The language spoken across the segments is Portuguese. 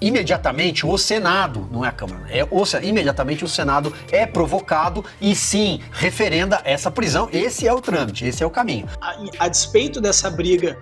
imediatamente o Senado, não é a Câmara, imediatamente o Senado é provocado e sim, referenda essa prisão. Esse é o trâmite, esse é o caminho. A despeito dessa briga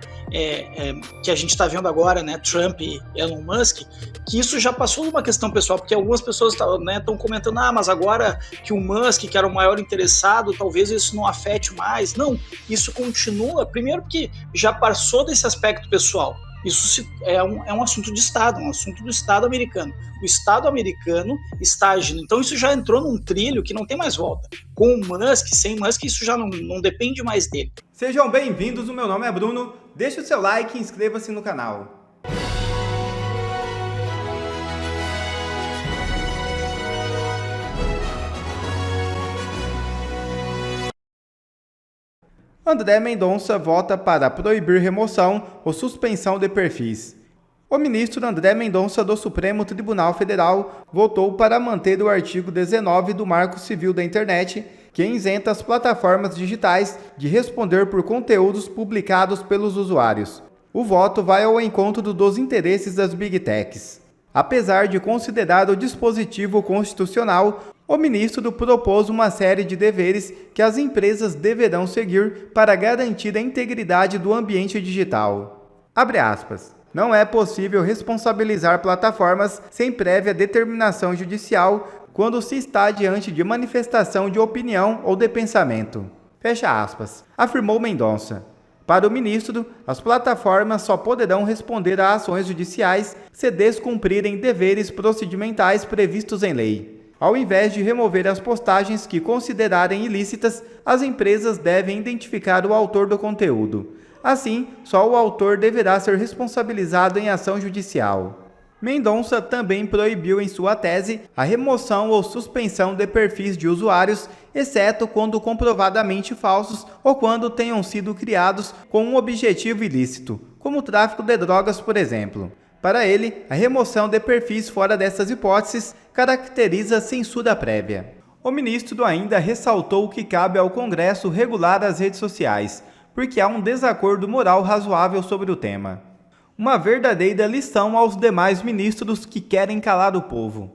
que a gente está vendo agora, né, Trump e Elon Musk, que isso já passou de uma questão pessoal, porque algumas pessoas estão comentando, mas agora que o Musk, que era o maior interessado, talvez isso não afete mais. Não, isso continua, primeiro porque já passou desse aspecto pessoal. Isso é um assunto de Estado, um assunto do Estado americano. O Estado americano está agindo. Então isso já entrou num trilho que não tem mais volta. Com o Musk, sem Musk, isso já não depende mais dele. Sejam bem-vindos, o meu nome é Bruno. Deixe o seu like e inscreva-se no canal. André Mendonça vota para proibir remoção ou suspensão de perfis. O ministro André Mendonça do Supremo Tribunal Federal votou para manter o artigo 19 do Marco Civil da Internet, que isenta as plataformas digitais de responder por conteúdos publicados pelos usuários. O voto vai ao encontro dos interesses das Big Techs. Apesar de considerar o dispositivo constitucional, o ministro propôs uma série de deveres que as empresas deverão seguir para garantir a integridade do ambiente digital. Abre aspas. Não é possível responsabilizar plataformas sem prévia determinação judicial quando se está diante de manifestação de opinião ou de pensamento. Fecha aspas, afirmou Mendonça. Para o ministro, as plataformas só poderão responder a ações judiciais se descumprirem deveres procedimentais previstos em lei. Ao invés de remover as postagens que considerarem ilícitas, as empresas devem identificar o autor do conteúdo. Assim, só o autor deverá ser responsabilizado em ação judicial. Mendonça também proibiu em sua tese a remoção ou suspensão de perfis de usuários, exceto quando comprovadamente falsos ou quando tenham sido criados com um objetivo ilícito, como o tráfico de drogas, por exemplo. Para ele, a remoção de perfis fora dessas hipóteses caracteriza censura prévia. O ministro ainda ressaltou que cabe ao Congresso regular as redes sociais, porque há um desacordo moral razoável sobre o tema. Uma verdadeira lição aos demais ministros que querem calar o povo.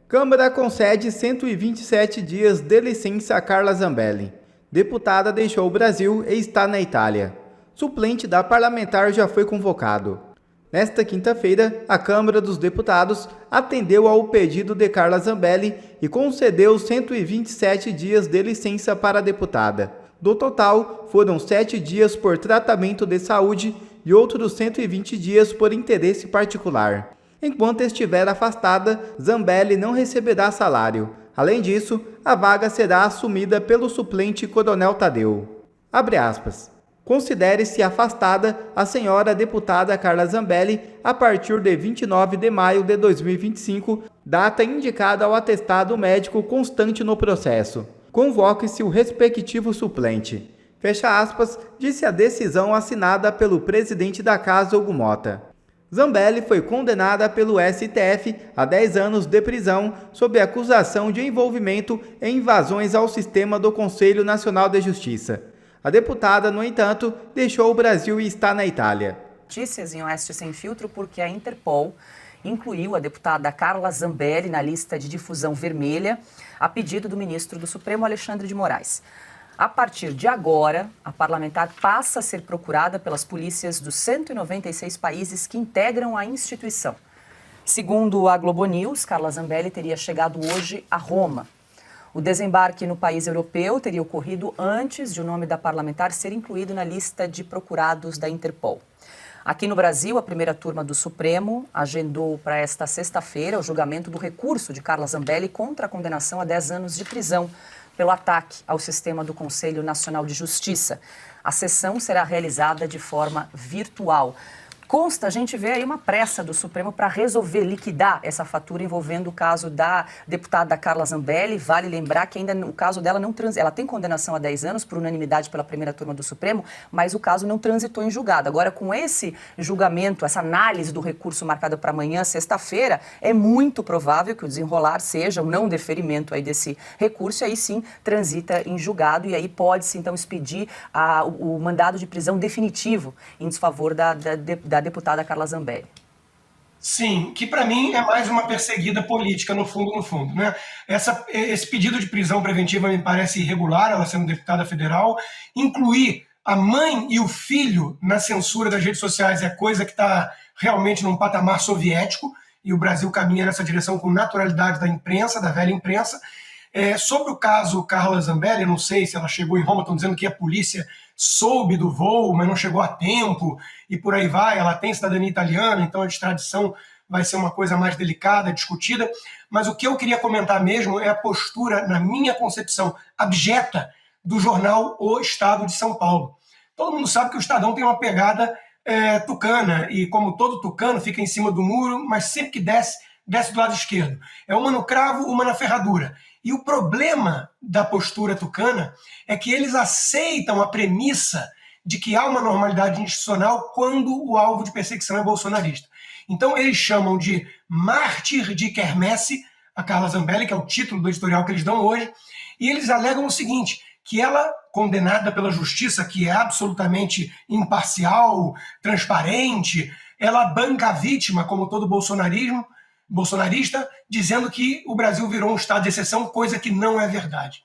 Câmara concede 127 dias de licença a Carla Zambelli. Deputada deixou o Brasil e está na Itália. Suplente da parlamentar já foi convocado. Nesta quinta-feira, a Câmara dos Deputados atendeu ao pedido de Carla Zambelli e concedeu 127 dias de licença para a deputada. Do total, foram 7 dias por tratamento de saúde e outros 120 dias por interesse particular. Enquanto estiver afastada, Zambelli não receberá salário. Além disso, a vaga será assumida pelo suplente Coronel Tadeu. Abre aspas. Considere-se afastada a senhora deputada Carla Zambelli a partir de 29 de maio de 2025, data indicada ao atestado médico constante no processo. Convoque-se o respectivo suplente. Fecha aspas, disse a decisão assinada pelo presidente da Casa, Hugo Mota. Zambelli foi condenada pelo STF a 10 anos de prisão sob acusação de envolvimento em invasões ao sistema do Conselho Nacional de Justiça. A deputada, no entanto, deixou o Brasil e está na Itália. Notícias em Oeste Sem Filtro porque a Interpol incluiu a deputada Carla Zambelli na lista de difusão vermelha a pedido do ministro do Supremo, Alexandre de Moraes. A partir de agora, a parlamentar passa a ser procurada pelas polícias dos 196 países que integram a instituição. Segundo a Globo News, Carla Zambelli teria chegado hoje a Roma. O desembarque no país europeu teria ocorrido antes de o nome da parlamentar ser incluído na lista de procurados da Interpol. Aqui no Brasil, a primeira turma do Supremo agendou para esta sexta-feira o julgamento do recurso de Carla Zambelli contra a condenação a 10 anos de prisão pelo ataque ao sistema do Conselho Nacional de Justiça. A sessão será realizada de forma virtual. Consta, a gente vê aí uma pressa do Supremo para resolver, liquidar essa fatura envolvendo o caso da deputada Carla Zambelli. Vale lembrar que ainda o caso dela ela tem condenação a 10 anos por unanimidade pela primeira turma do Supremo, mas o caso não transitou em julgado. Agora, com esse julgamento, essa análise do recurso marcada para amanhã, sexta-feira, é muito provável que o desenrolar seja o não deferimento aí desse recurso, e aí sim transita em julgado, e aí pode-se então expedir o mandado de prisão definitivo em desfavor da da deputada Carla Zambelli. Sim, que para mim é mais uma perseguida política, no fundo, né? Esse pedido de prisão preventiva me parece irregular, ela sendo deputada federal. Incluir a mãe e o filho na censura das redes sociais é coisa que está realmente num patamar soviético, e o Brasil caminha nessa direção com naturalidade da imprensa, da velha imprensa. Sobre o caso Carla Zambelli, não sei se ela chegou em Roma, estão dizendo que a polícia soube do voo, mas não chegou a tempo, e por aí vai. Ela tem cidadania italiana, então a extradição vai ser uma coisa mais delicada, discutida. Mas o que eu queria comentar mesmo é a postura, na minha concepção, abjeta do jornal O Estado de São Paulo. Todo mundo sabe que o Estadão tem uma pegada tucana, e como todo tucano fica em cima do muro, mas sempre que desce do lado esquerdo. É uma no cravo, uma na ferradura. E o problema da postura tucana é que eles aceitam a premissa de que há uma normalidade institucional quando o alvo de perseguição é bolsonarista. Então eles chamam de mártir de quermesse a Carla Zambelli, que é o título do editorial que eles dão hoje, e eles alegam o seguinte, que ela, condenada pela justiça, que é absolutamente imparcial, transparente, ela banca a vítima, como todo bolsonarista, dizendo que o Brasil virou um estado de exceção, coisa que não é verdade.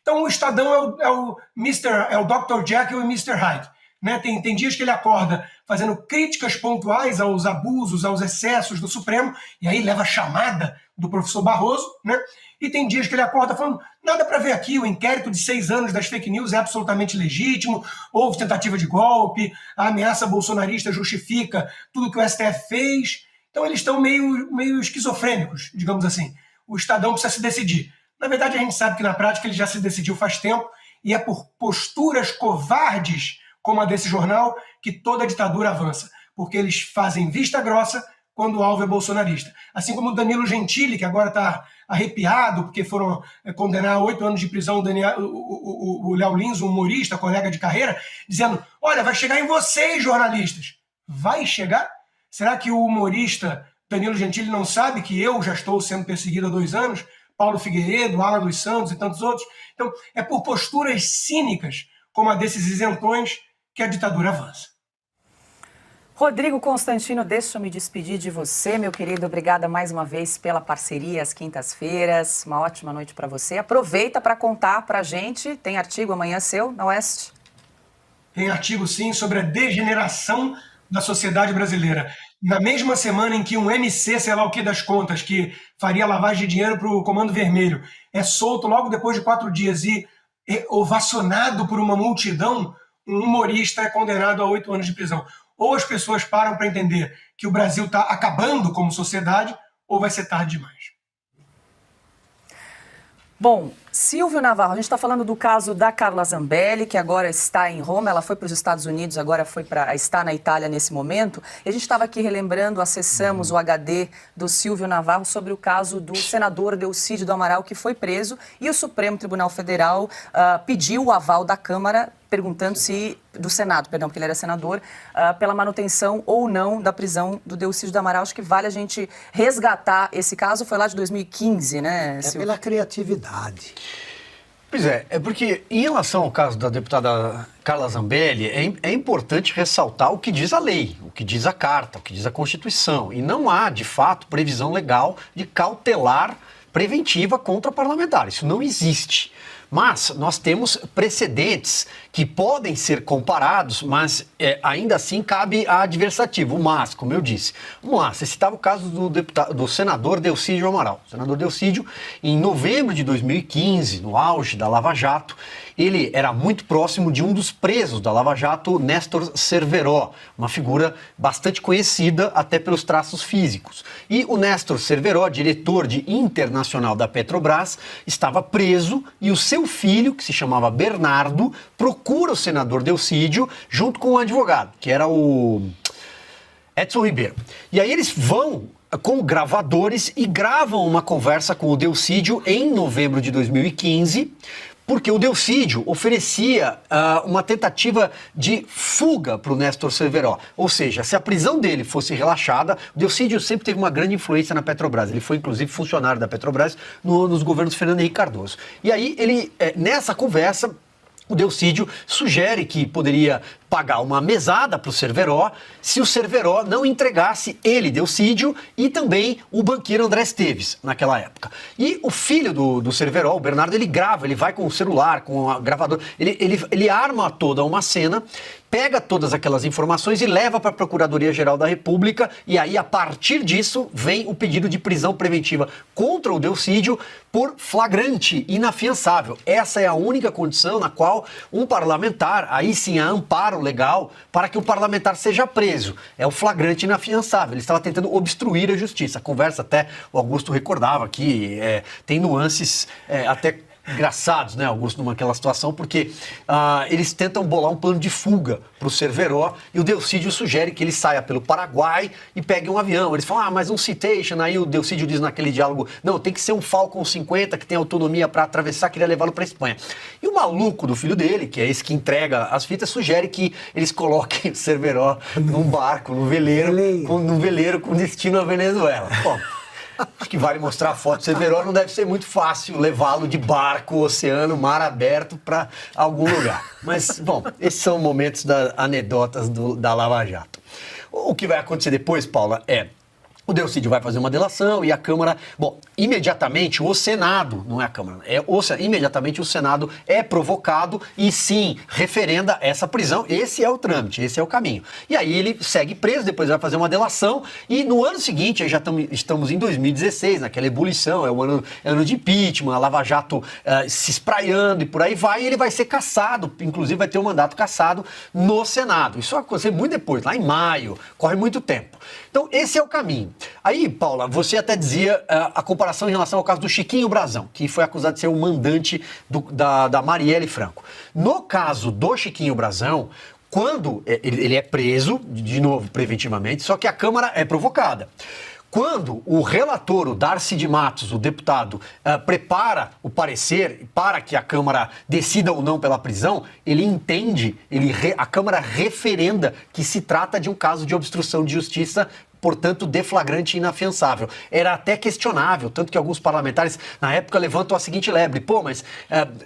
Então o Estadão é o Dr. Jekyll e Mr. Hyde. Né? Tem dias que ele acorda fazendo críticas pontuais aos abusos, aos excessos do Supremo, e aí leva a chamada do professor Barroso, né? E tem dias que ele acorda falando, nada para ver aqui, o inquérito de 6 anos das fake news é absolutamente legítimo, houve tentativa de golpe, a ameaça bolsonarista justifica tudo que o STF fez. Então eles estão meio esquizofrênicos, digamos assim. O Estadão precisa se decidir. Na verdade, a gente sabe que na prática ele já se decidiu faz tempo, e é por posturas covardes como a desse jornal que toda a ditadura avança, porque eles fazem vista grossa quando o alvo é bolsonarista. Assim como o Danilo Gentili, que agora está arrepiado porque foram condenar a 8 anos de prisão o Léo Lins, um humorista, colega de carreira, dizendo, olha, vai chegar em vocês, jornalistas. Vai chegar? Será que o humorista Danilo Gentili não sabe que eu já estou sendo perseguido há 2 anos? Paulo Figueiredo, Alan dos Santos e tantos outros. Então, é por posturas cínicas, como a desses isentões, que a ditadura avança. Rodrigo Constantino, deixa eu me despedir de você, meu querido. Obrigada mais uma vez pela parceria às quintas-feiras. Uma ótima noite para você. Aproveita para contar para a gente. Tem artigo amanhã seu na Oeste? Tem artigo, sim, sobre a degeneração da sociedade brasileira. Na mesma semana em que um MC, sei lá o que das contas, que faria lavagem de dinheiro para o Comando Vermelho, é solto logo depois de 4 dias e ovacionado por uma multidão, um humorista é condenado a 8 anos de prisão. Ou as pessoas param para entender que o Brasil está acabando como sociedade, ou vai ser tarde demais. Bom, Silvio Navarro, a gente está falando do caso da Carla Zambelli, que agora está em Roma, ela foi para os Estados Unidos, agora está na Itália nesse momento. E a gente estava aqui relembrando, acessamos o HD do Silvio Navarro sobre o caso do senador Delcídio do Amaral, que foi preso, e o Supremo Tribunal Federal pediu o aval da Câmara, perguntando do Senado, porque ele era senador, pela manutenção ou não da prisão do Delcídio do Amaral. Acho que vale a gente resgatar esse caso, foi lá de 2015, né, Silvio? Pela criatividade. Pois é porque em relação ao caso da deputada Carla Zambelli, é importante ressaltar o que diz a lei, o que diz a Carta, o que diz a Constituição. E não há, de fato, previsão legal de cautelar preventiva contra parlamentar. Isso não existe. Mas nós temos precedentes que podem ser comparados, mas ainda assim cabe a adversativo, o mas, como eu disse. Vamos lá, você citava o caso do senador Delcídio Amaral. O senador Delcídio, em novembro de 2015, no auge da Lava Jato, ele era muito próximo de um dos presos da Lava Jato, Néstor Cerveró, uma figura bastante conhecida até pelos traços físicos. E o Néstor Cerveró, diretor de internacional da Petrobras, estava preso e o seu filho, que se chamava Bernardo, procura o senador Delcídio junto com um advogado, que era o Edson Ribeiro. E aí eles vão com gravadores e gravam uma conversa com o Delcídio em novembro de 2015, porque o Delcídio oferecia uma tentativa de fuga para o Néstor Cerveró. Ou seja, se a prisão dele fosse relaxada, o Delcídio sempre teve uma grande influência na Petrobras. Ele foi, inclusive, funcionário da Petrobras nos governos Fernando Henrique Cardoso. E aí, nessa conversa, o Delcídio sugere que poderia pagar uma mesada para o Cerveró se o Cerveró não entregasse ele, Delcídio, e também o banqueiro André Esteves, naquela época. E o filho do Cerveró, o Bernardo, ele grava, ele vai com o celular, com a gravador, ele arma toda uma cena, pega todas aquelas informações e leva para a Procuradoria-Geral da República, e aí, a partir disso, vem o pedido de prisão preventiva contra o Delcídio por flagrante inafiançável. Essa é a única condição na qual um parlamentar, aí sim há amparo legal para que o parlamentar seja preso. É o flagrante inafiançável. Ele estava tentando obstruir a justiça. A conversa, até o Augusto recordava que tem nuances até engraçados, né, Augusto, naquela situação, porque eles tentam bolar um plano de fuga para o Cerveró e o Delcídio sugere que ele saia pelo Paraguai e pegue um avião. Eles falam, mas um citation, aí o Delcídio diz naquele diálogo, não, tem que ser um Falcon 50 que tem autonomia para atravessar, queria levá-lo para a Espanha. E o maluco do filho dele, que é esse que entrega as fitas, sugere que eles coloquem o Cerveró num barco, num veleiro com destino à Venezuela. Bom, acho que vale mostrar a foto do Cerveró, não deve ser muito fácil levá-lo de barco, oceano, mar aberto para algum lugar. Mas, bom, esses são momentos anedotas da Lava Jato. O que vai acontecer depois, Paula, o Delcídio vai fazer uma delação e a Câmara... Bom, imediatamente o Senado, não é a Câmara, imediatamente o Senado é provocado e sim, referenda essa prisão. Esse é o trâmite, esse é o caminho. E aí ele segue preso, depois vai fazer uma delação e no ano seguinte, aí já estamos em 2016, naquela ebulição, é o ano de impeachment, a Lava Jato se espraiando e por aí vai, e ele vai ser cassado, inclusive vai ter um mandato cassado no Senado. Isso vai acontecer muito depois, lá em maio, corre muito tempo. Então, esse é o caminho. Aí, Paula, você até dizia a comparação em relação ao caso do Chiquinho Brazão, que foi acusado de ser o mandante da Marielle Franco. No caso do Chiquinho Brazão, quando ele é preso, de novo, preventivamente, só que a Câmara é provocada. Quando o relator, o Darcy de Matos, o deputado, prepara o parecer para que a Câmara decida ou não pela prisão, ele entende, a Câmara referenda que se trata de um caso de obstrução de justiça, portanto, de flagrante inafiançável. Era até questionável, tanto que alguns parlamentares, na época, levantam a seguinte lebre. Pô, mas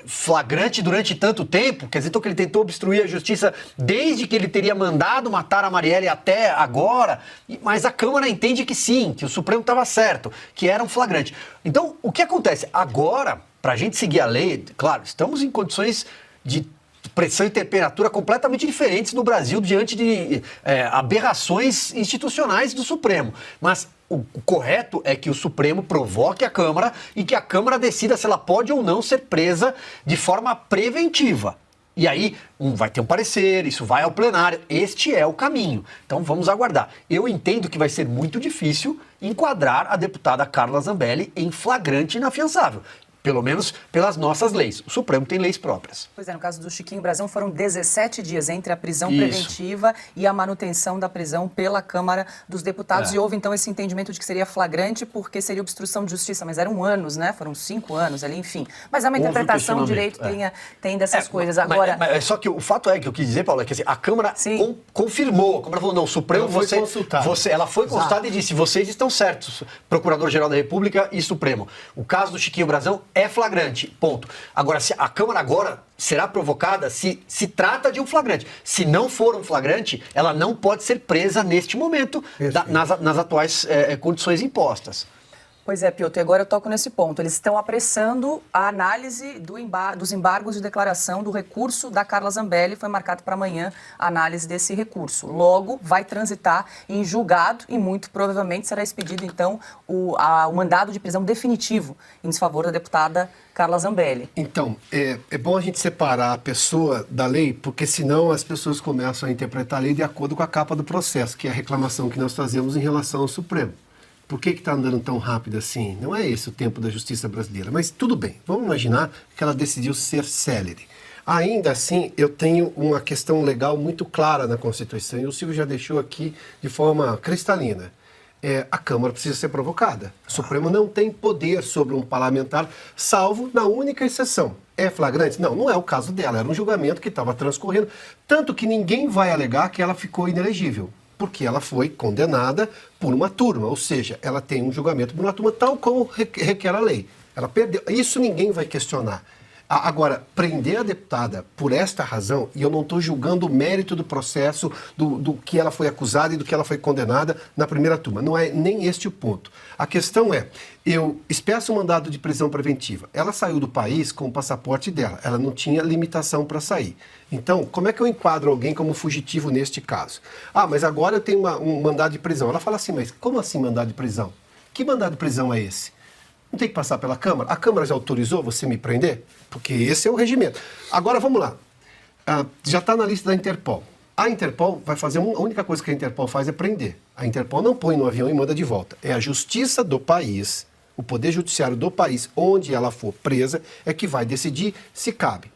flagrante durante tanto tempo? Quer dizer, então que ele tentou obstruir a justiça desde que ele teria mandado matar a Marielle até agora? Mas a Câmara entende que sim, que o Supremo estava certo, que era um flagrante. Então, o que acontece? Agora, para a gente seguir a lei, claro, estamos em condições de pressão e temperatura completamente diferentes no Brasil diante de aberrações institucionais do Supremo. Mas o correto é que o Supremo provoque a Câmara e que a Câmara decida se ela pode ou não ser presa de forma preventiva. E aí vai ter um parecer, isso vai ao plenário. Este é o caminho. Então vamos aguardar. Eu entendo que vai ser muito difícil enquadrar a deputada Carla Zambelli em flagrante inafiançável. Pelo menos pelas nossas leis. O Supremo tem leis próprias. Pois é, no caso do Chiquinho Brazão foram 17 dias entre a prisão preventiva e a manutenção da prisão pela Câmara dos Deputados. E houve então esse entendimento de que seria flagrante porque seria obstrução de justiça. Mas eram anos, né? Foram 5 anos ali, enfim. Mas é uma interpretação, o direito tem dessas coisas. Agora... Mas só que o fato é que eu quis dizer, Paulo, é que assim, a Câmara confirmou. A Câmara falou, não, o Supremo... Ela foi consultada e disse, vocês estão certos, Procurador-Geral da República e Supremo. O caso do Chiquinho Brazão é flagrante, ponto. Agora, se a Câmara agora será provocada se trata de um flagrante. Se não for um flagrante, ela não pode ser presa neste momento, nas atuais condições impostas. Pois é, Piotr, agora eu toco nesse ponto. Eles estão apressando a análise dos embargos de declaração do recurso da Carla Zambelli. Foi marcado para amanhã a análise desse recurso. Logo, vai transitar em julgado e muito provavelmente será expedido, então, o mandado de prisão definitivo em desfavor da deputada Carla Zambelli. Então, é bom a gente separar a pessoa da lei, porque senão as pessoas começam a interpretar a lei de acordo com a capa do processo, que é a reclamação que nós fazemos em relação ao Supremo. Por que está andando tão rápido assim? Não é esse o tempo da justiça brasileira. Mas tudo bem, vamos imaginar que ela decidiu ser célere. Ainda assim, eu tenho uma questão legal muito clara na Constituição, e o Silvio já deixou aqui de forma cristalina. A Câmara precisa ser provocada. O Supremo não tem poder sobre um parlamentar, salvo na única exceção. É flagrante? Não, não é o caso dela. Era um julgamento que estava transcorrendo, tanto que ninguém vai alegar que ela ficou inelegível, porque ela foi condenada por uma turma, ou seja, ela tem um julgamento por uma turma tal como requer a lei. Ela perdeu. Isso ninguém vai questionar. Agora, prender a deputada por esta razão, e eu não estou julgando o mérito do processo, do que ela foi acusada e do que ela foi condenada na primeira turma. Não é nem este o ponto. A questão é, eu expresso um mandado de prisão preventiva. Ela saiu do país com o passaporte dela. Ela não tinha limitação para sair. Então, como é que eu enquadro alguém como fugitivo neste caso? Ah, mas agora eu tenho um mandado de prisão. Ela fala assim, mas como assim mandado de prisão? Que mandado de prisão é esse? Não tem que passar pela Câmara? A Câmara já autorizou você me prender? Porque esse é o regimento. Agora, vamos lá. Já está na lista da Interpol. A Interpol vai fazer, a única coisa que a Interpol faz é prender. A Interpol não põe no avião e manda de volta. É a justiça do país, o poder judiciário do país, onde ela for presa, é que vai decidir se cabe.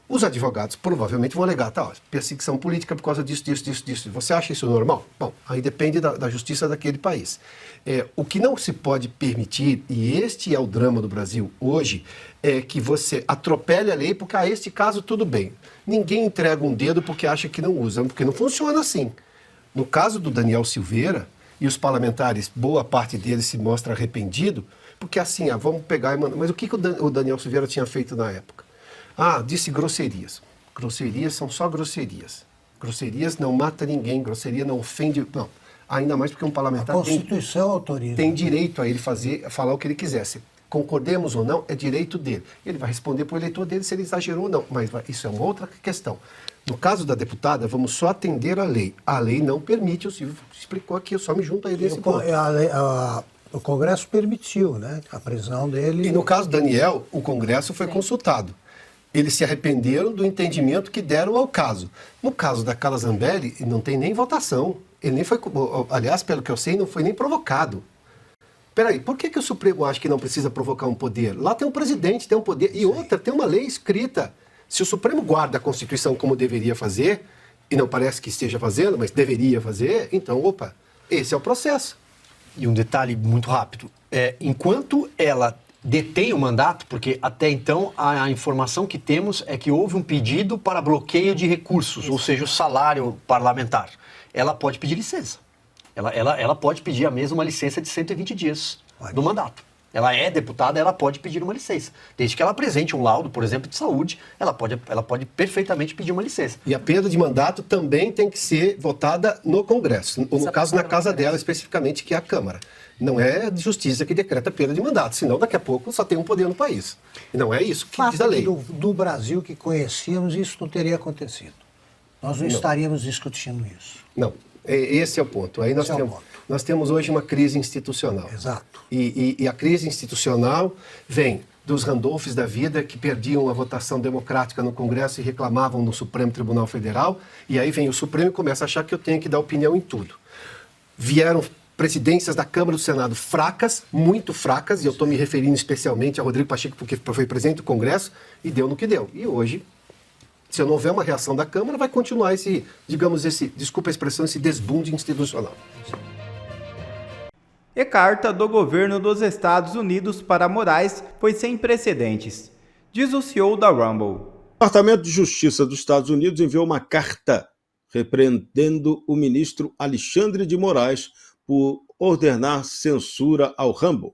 Os advogados provavelmente vão alegar, tá, ó, perseguição política por causa disso. Você acha isso normal? Bom, aí depende da justiça daquele país. O que não se pode permitir, e este é o drama do Brasil hoje, é que você atropele a lei porque, este caso, tudo bem. Ninguém entrega um dedo porque acha que não usa, porque não funciona assim. No caso do Daniel Silveira, e os parlamentares, boa parte deles se mostra arrependido, porque assim, vamos pegar e mandar. Mas o que o Daniel Silveira tinha feito na época? Disse grosserias. Grosserias são só grosserias. Grosserias não mata ninguém, grosseria não ofende. Não. Ainda mais porque um parlamentar a Constituição autoriza. Tem direito a ele falar o que ele quisesse. Concordemos ou não, é direito dele. Ele vai responder para o eleitor dele se ele exagerou ou não. Mas isso é uma outra questão. No caso da deputada, vamos só atender a lei. A lei não permite, o Silvio explicou aqui, eu só me junto a ele nesse ponto. O Congresso permitiu, né, a prisão dele. E no caso do Daniel, o Congresso foi consultado. Eles se arrependeram do entendimento que deram ao caso. No caso da Carla Zambelli, não tem nem votação. Ele nem foi, aliás, pelo que eu sei, não foi nem provocado. Peraí, por que o Supremo acha que não precisa provocar um poder? Lá tem um presidente, tem um poder, e outra, tem uma lei escrita. Se o Supremo guarda a Constituição como deveria fazer, e não parece que esteja fazendo, mas deveria fazer, então, opa, esse é o processo. E um detalhe muito rápido, enquanto ela detém o mandato, porque até então a informação que temos é que houve um pedido para bloqueio de recursos, ou seja, o salário parlamentar. Ela pode pedir licença. Ela pode pedir a mesma licença de 120 dias do mandato. Ela é deputada, ela pode pedir uma licença. Desde que ela apresente um laudo, por exemplo, de saúde, ela pode perfeitamente pedir uma licença. E a perda de mandato também tem que ser votada no Congresso, ou no caso na casa dela especificamente, que é a Câmara. Não é a justiça que decreta a perda de mandato, senão daqui a pouco só tem um poder no país. E não é isso que diz a lei. Do Brasil que conhecíamos, isso não teria acontecido. Nós não estaríamos discutindo isso. Não, esse é o ponto. Aí nós temos hoje uma crise institucional. Exato. E a crise institucional vem dos Randolphs da vida, que perdiam a votação democrática no Congresso e reclamavam no Supremo Tribunal Federal, e aí vem o Supremo e começa a achar que eu tenho que dar opinião em tudo. Vieram presidências da Câmara e do Senado fracas, muito fracas, e eu estou me referindo especialmente a Rodrigo Pacheco, porque foi presidente do Congresso, e deu no que deu. E hoje, se não houver uma reação da Câmara, vai continuar desculpa a expressão, esse desbunde institucional. E carta do governo dos Estados Unidos para Moraes foi sem precedentes, diz o CEO da Rumble. O Departamento de Justiça dos Estados Unidos enviou uma carta repreendendo o ministro Alexandre de Moraes por ordenar censura ao Rumble.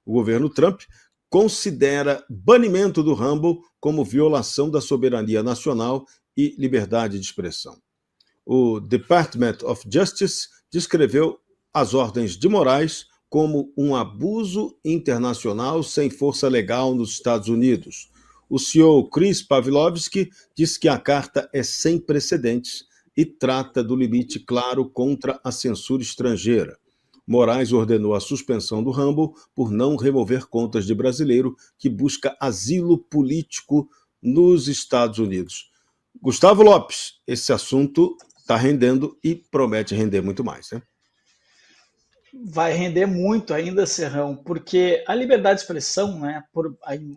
O governo Trump considera banimento do Rumble como violação da soberania nacional e liberdade de expressão. O Department of Justice descreveu as ordens de Moraes como um abuso internacional sem força legal nos Estados Unidos. O CEO Chris Pavlovski diz que a carta é sem precedentes e trata do limite claro contra a censura estrangeira. Moraes ordenou a suspensão do Rumble por não remover contas de brasileiro que busca asilo político nos Estados Unidos. Gustavo Lopes, esse assunto está rendendo e promete render muito mais, né? Vai render muito ainda, Serrão, porque a liberdade de expressão, né,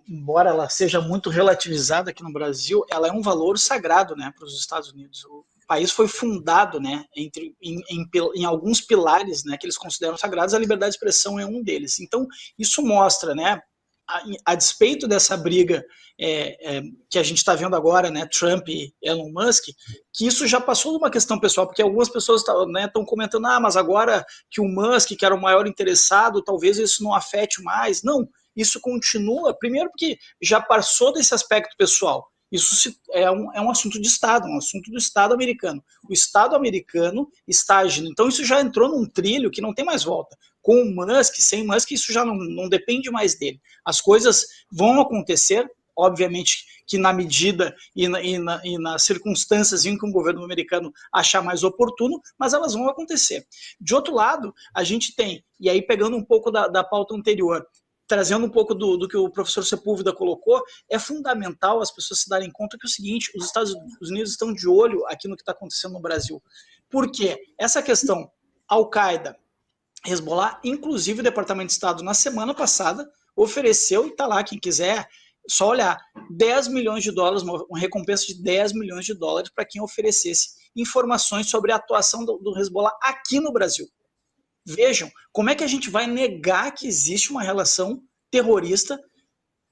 embora ela seja muito relativizada aqui no Brasil, ela é um valor sagrado, né, para os Estados Unidos. O país foi fundado, né, em alguns pilares, né, que eles consideram sagrados, a liberdade de expressão é um deles. Então, isso mostra, né, a despeito dessa briga que a gente está vendo agora, né, Trump e Elon Musk, que isso já passou de uma questão pessoal, porque algumas pessoas estão comentando, mas agora que o Musk, que era o maior interessado, talvez isso não afete mais. Não, isso continua, primeiro porque já passou desse aspecto pessoal. Isso é um assunto de Estado, um assunto do Estado americano. O Estado americano está agindo. Então isso já entrou num trilho que não tem mais volta. Com o Musk, sem Musk, isso já não depende mais dele. As coisas vão acontecer, obviamente que na medida e nas circunstâncias em que o governo americano achar mais oportuno, mas elas vão acontecer. De outro lado, a gente tem, e aí pegando um pouco da pauta anterior, trazendo um pouco do que o professor Sepúlveda colocou, é fundamental as pessoas se darem conta que é o seguinte, os Estados Unidos estão de olho aqui no que está acontecendo no Brasil. Por quê? Essa questão Al-Qaeda, Hezbollah, inclusive o Departamento de Estado, na semana passada, ofereceu, e está lá, quem quiser, só olhar, 10 milhões de dólares, uma recompensa de 10 milhões de dólares para quem oferecesse informações sobre a atuação do Hezbollah aqui no Brasil. Vejam, como é que a gente vai negar que existe uma relação terrorista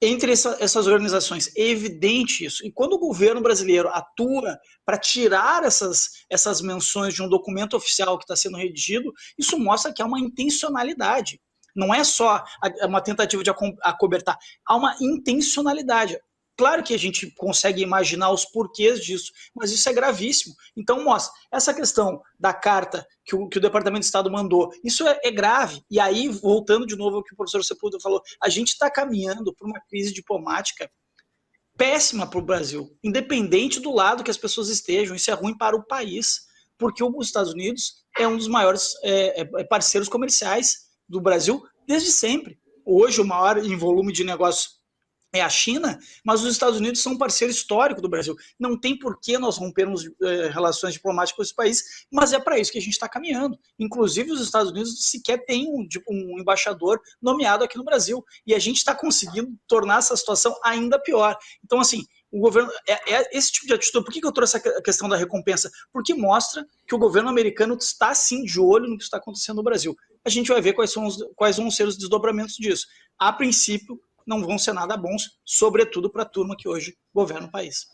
entre essas organizações? É evidente isso. E quando o governo brasileiro atua para tirar essas menções de um documento oficial que está sendo redigido, isso mostra que há uma intencionalidade. Não é só uma tentativa de acobertar, há uma intencionalidade. Claro que a gente consegue imaginar os porquês disso, mas isso é gravíssimo. Então, mostra, essa questão da carta que o Departamento de Estado mandou, isso é grave. E aí, voltando de novo ao que o professor Sepúlveda falou, a gente está caminhando para uma crise diplomática péssima para o Brasil, independente do lado que as pessoas estejam. Isso é ruim para o país, porque os Estados Unidos é um dos maiores parceiros comerciais do Brasil desde sempre. Hoje, o maior em volume de negócios é a China, mas os Estados Unidos são um parceiro histórico do Brasil. Não tem por que nós rompermos relações diplomáticas com esse país, mas é para isso que a gente está caminhando. Inclusive, os Estados Unidos sequer têm um embaixador nomeado aqui no Brasil, e a gente está conseguindo tornar essa situação ainda pior. Então, assim, o governo, esse tipo de atitude. Por que eu trouxe a questão da recompensa? Porque mostra que o governo americano está, sim, de olho no que está acontecendo no Brasil. A gente vai ver quais vão ser os desdobramentos disso. A princípio, não vão ser nada bons, sobretudo para a turma que hoje governa o país.